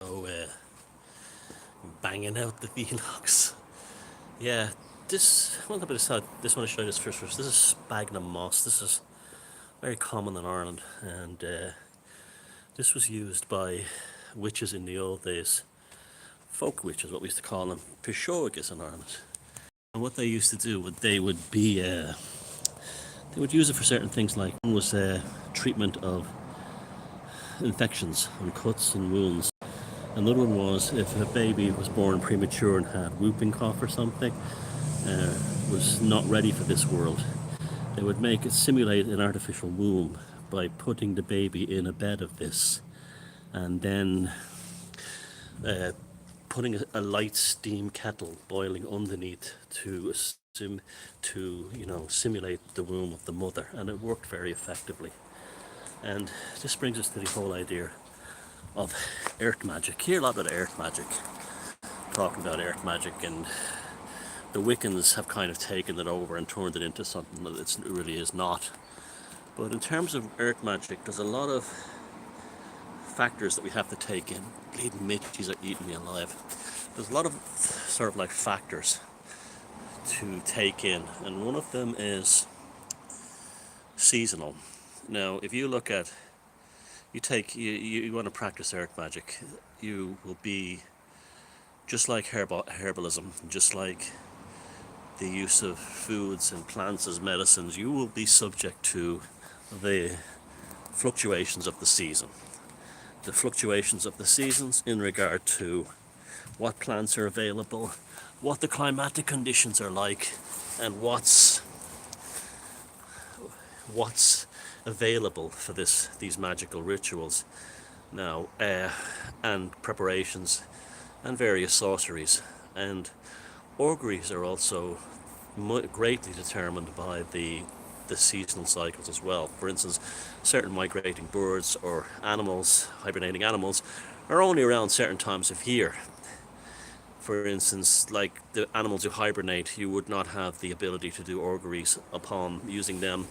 go banging out the vlogs. Yeah, this one I decided this one to show you this first. This is sphagnum moss. This is very common in Ireland, and this was used by witches in the old days, folk witches, what we used to call them, pishogus in Ireland. And what they used to do, they would use it for certain things. Like one was treatment of infections and cuts and wounds. Another one was if a baby was born premature and had whooping cough or something, was not ready for this world. They would simulate an artificial womb by putting the baby in a bed of this, and then putting a light steam kettle boiling underneath to simulate the womb of the mother, and it worked very effectively. And this brings us to the whole idea of earth magic. Hear a lot about earth magic, talking about earth magic, and the Wiccans have kind of taken it over and turned it into something that it really is not. But in terms of earth magic, there's a lot of factors that we have to take in. Bleeding midges are eating me alive. There's a lot of sort of like factors to take in, and one of them is seasonal. Now, if you look at, you want to practice earth magic, you will be just like herbalism, just like the use of foods and plants as medicines. You will be subject to the fluctuations of the season. The fluctuations of the seasons in regard to what plants are available, what the climatic conditions are like, and what's available for these magical rituals now, and preparations and various sorceries. And auguries are also greatly determined by the seasonal cycles as well. For instance, certain migrating birds or animals, hibernating animals, are only around certain times of year. For instance, like the animals who hibernate, you would not have the ability to do auguries upon using them,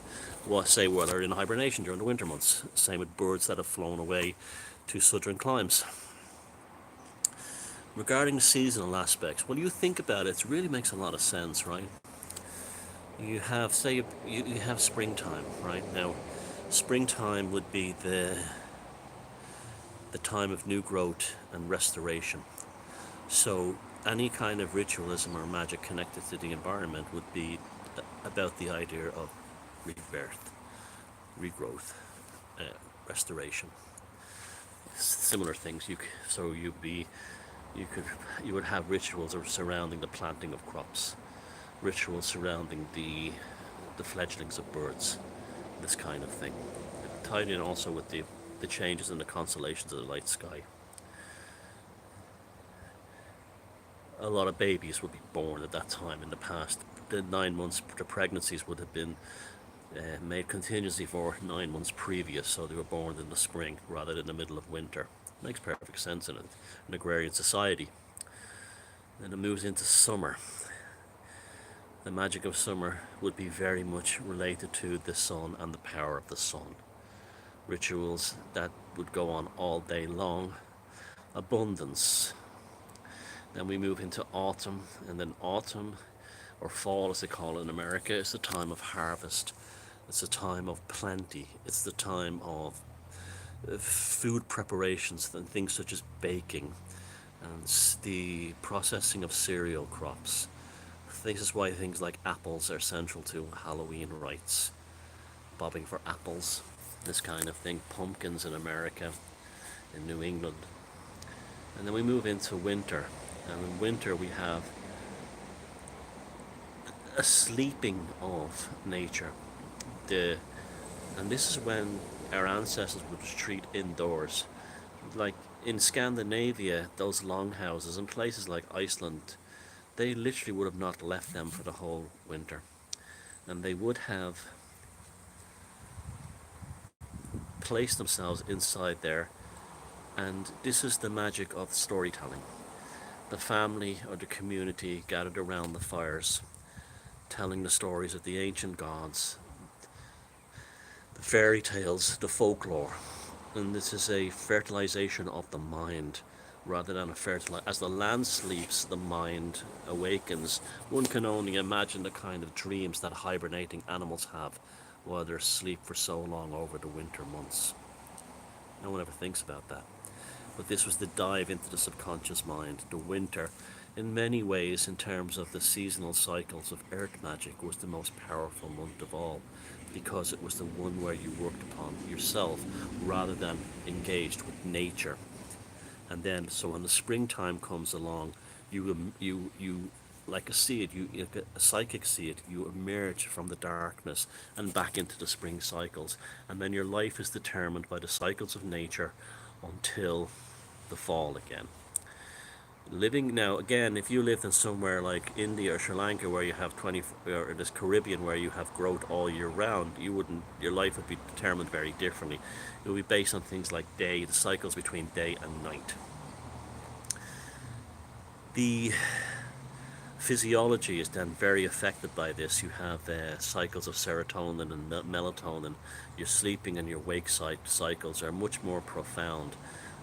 say, while they're in hibernation during the winter months. Same with birds that have flown away to southern climes. Regarding the seasonal aspects, when you think about it, it really makes a lot of sense, right? You have, say, you have springtime, right? Now, springtime would be the time of new growth and restoration. So any kind of ritualism or magic connected to the environment would be about the idea of rebirth, regrowth, restoration. Similar things. You would have rituals surrounding the planting of crops, rituals surrounding the fledglings of birds, this kind of thing. Tied in also with the changes in the constellations of the night sky. A lot of babies would be born at that time in the past. The 9 months, the pregnancies would have been made continuously for 9 months previous, so they were born in the spring rather than the middle of winter. Makes perfect sense in an agrarian society. Then it moves into summer. The magic of summer would be very much related to the sun and the power of the sun. Rituals that would go on all day long. Abundance. Then we move into autumn, and then autumn, or fall as they call it in America, is the time of harvest. It's the time of plenty. It's the time of food preparations and things such as baking and the processing of cereal crops. This is why things like apples are central to Halloween rites. Bobbing for apples, this kind of thing. Pumpkins in America, in New England. And then we move into winter. And in winter we have a sleeping of nature. And this is when our ancestors would retreat indoors. Like in Scandinavia, those longhouses, and places like Iceland, they literally would have not left them for the whole winter. And they would have placed themselves inside there. And this is the magic of storytelling. The family or the community gathered around the fires, telling the stories of the ancient gods, the fairy tales, the folklore. And this is a fertilization of the mind rather than a fertilizer. As the land sleeps, the mind awakens. One can only imagine the kind of dreams that hibernating animals have while they're asleep for so long over the winter months. No one ever thinks about that. But this was the dive into the subconscious mind. The winter, in many ways, in terms of the seasonal cycles of earth magic, was the most powerful month of all, because it was the one where you worked upon yourself rather than engaged with nature. And then, so when the springtime comes along, you like a seed, like a psychic seed, you emerge from the darkness and back into the spring cycles, and then your life is determined by the cycles of nature until the fall again. Living now again, if you lived in somewhere like India or Sri Lanka where you have 20, or this Caribbean where you have growth all year round, you wouldn't, your life would be determined very differently. It would be based on things like day, the cycles between day and night. The physiology is then very affected by this. You have cycles of serotonin and melatonin. Your sleeping and your wake cycles are much more profound.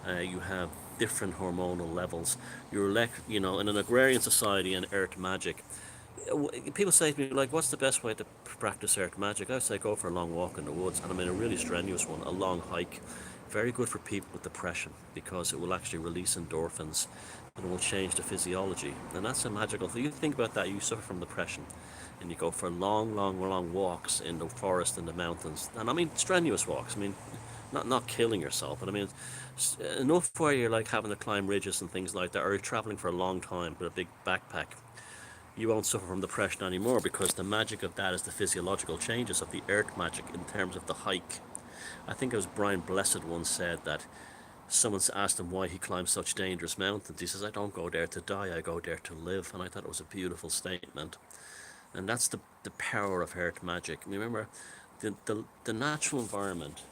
You have different hormonal levels. In an agrarian society and earth magic, people say to me, like, what's the best way to practice earth magic? I say go for a long walk in the woods, and I mean a really strenuous one, a long hike. Very good for people with depression because it will actually release endorphins and it will change the physiology. And that's a magical thing. You think about that, you suffer from depression and you go for long walks in the forest and the mountains. And I mean strenuous walks. I mean, not killing yourself, but I mean enough where you're like having to climb ridges and things like that, or you're traveling for a long time with a big backpack. You won't suffer from depression anymore because the magic of that is the physiological changes of the earth magic in terms of the hike. I think it was Brian Blessed once said that someone asked him why he climbs such dangerous mountains. He says, I don't go there to die, I go there to live. And I thought it was a beautiful statement. And that's the power of earth magic. Remember, the natural environment,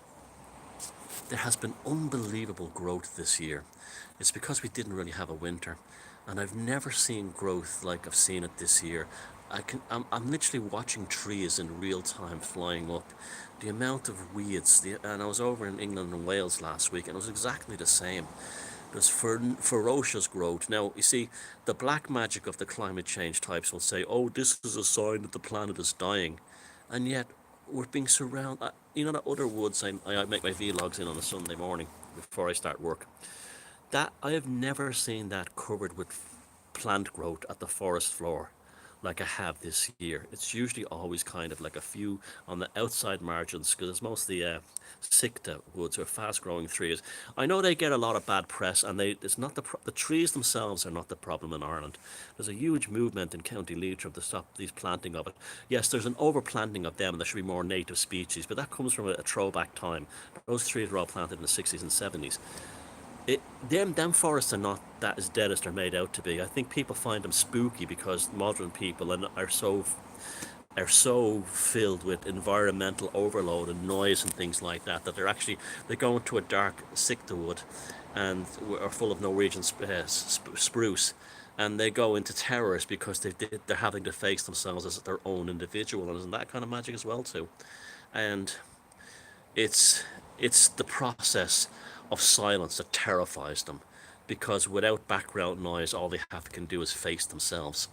there has been unbelievable growth this year. It's because we didn't really have a winter. And I've never seen growth like I've seen it this year. I'm literally watching trees in real time flying up. The amount of weeds, and I was over in England and Wales last week, and it was exactly the same. There's ferocious growth. Now, you see, the black magic of the climate change types will say, oh, this is a sign that the planet is dying. And yet, we're being surrounded. You know, that other woods I make my vlogs in on a Sunday morning before I start work. That I have never seen that covered with plant growth at the forest floor like I have this year. It's usually always kind of like a few on the outside margins because it's mostly Sicta woods or fast-growing trees. I know they get a lot of bad press, and it's not the trees themselves are not the problem in Ireland. There's a huge movement in County Leitrim to stop these planting of it. Yes, there's an overplanting of them, and there should be more native species, but that comes from a throwback time. Those trees were all planted in the 60s and 70s. Them forests are not that as dead as they're made out to be. I think people find them spooky because modern people are so filled with environmental overload and noise and things like that they go into a dark Sicta wood and are full of Norwegian spruce, and they go into terrors because they're having to face themselves as their own individual, and isn't that kind of magic as well too? And it's it's the process of silence that terrifies them, because without background noise, all they have can do is face themselves.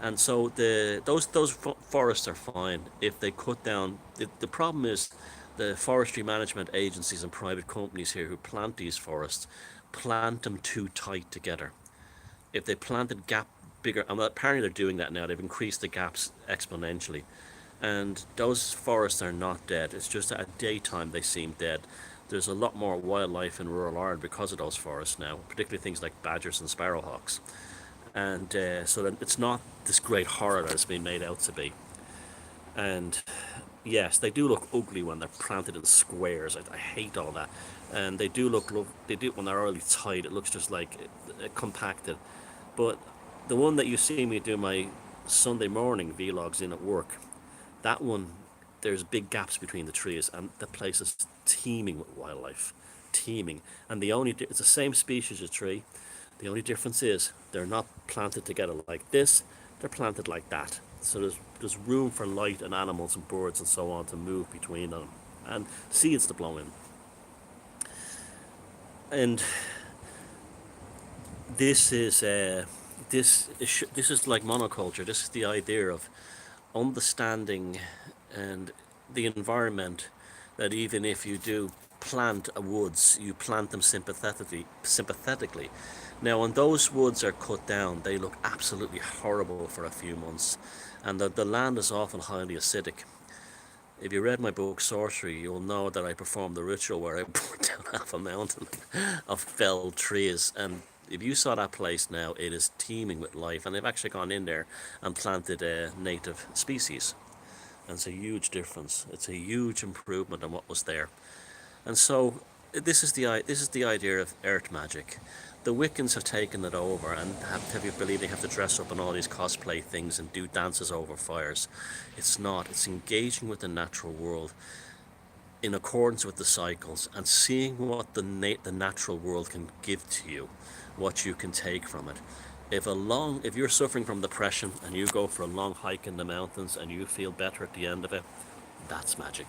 And so those forests are fine if they cut down. The problem is the forestry management agencies and private companies here who plant these forests plant them too tight together. If they planted gap bigger, and apparently they're doing that now, they've increased the gaps exponentially, and those forests are not dead. It's just that at daytime they seem dead. There's a lot more wildlife in rural Ireland because of those forests now, particularly things like badgers and sparrowhawks. And so that it's not this great horror that it's been made out to be. And yes, they do look ugly when they're planted in squares. I hate all that. And they do when they're early tight. It looks just like compacted. But the one that you see me do my Sunday morning vlogs in at work, that one, there's big gaps between the trees, and the place is teeming with wildlife, teeming. And it's the same species of tree. The only difference is they're not planted together like this, they're planted like that. So there's room for light and animals and birds and so on to move between them, and seeds to blow in. And This is this is like monoculture. This is the idea of understanding and the environment, that even if you do plant a woods, you plant them sympathetically. Now when those woods are cut down, they look absolutely horrible for a few months, and the land is often highly acidic. If you read my book Sorcery, you'll know that I performed the ritual where I burnt down half a mountain of felled trees. And if you saw that place now, it is teeming with life. And they've actually gone in there and planted native species. And it's a huge difference. It's a huge improvement on what was there. And so this is the idea of earth magic. The Wiccans have taken it over and have you believe they have to dress up in all these cosplay things and do dances over fires. It's not. It's engaging with the natural world in accordance with the cycles and seeing what the natural world can give to you, what you can take from it. If you're suffering from depression and you go for a long hike in the mountains and you feel better at the end of it, that's magic.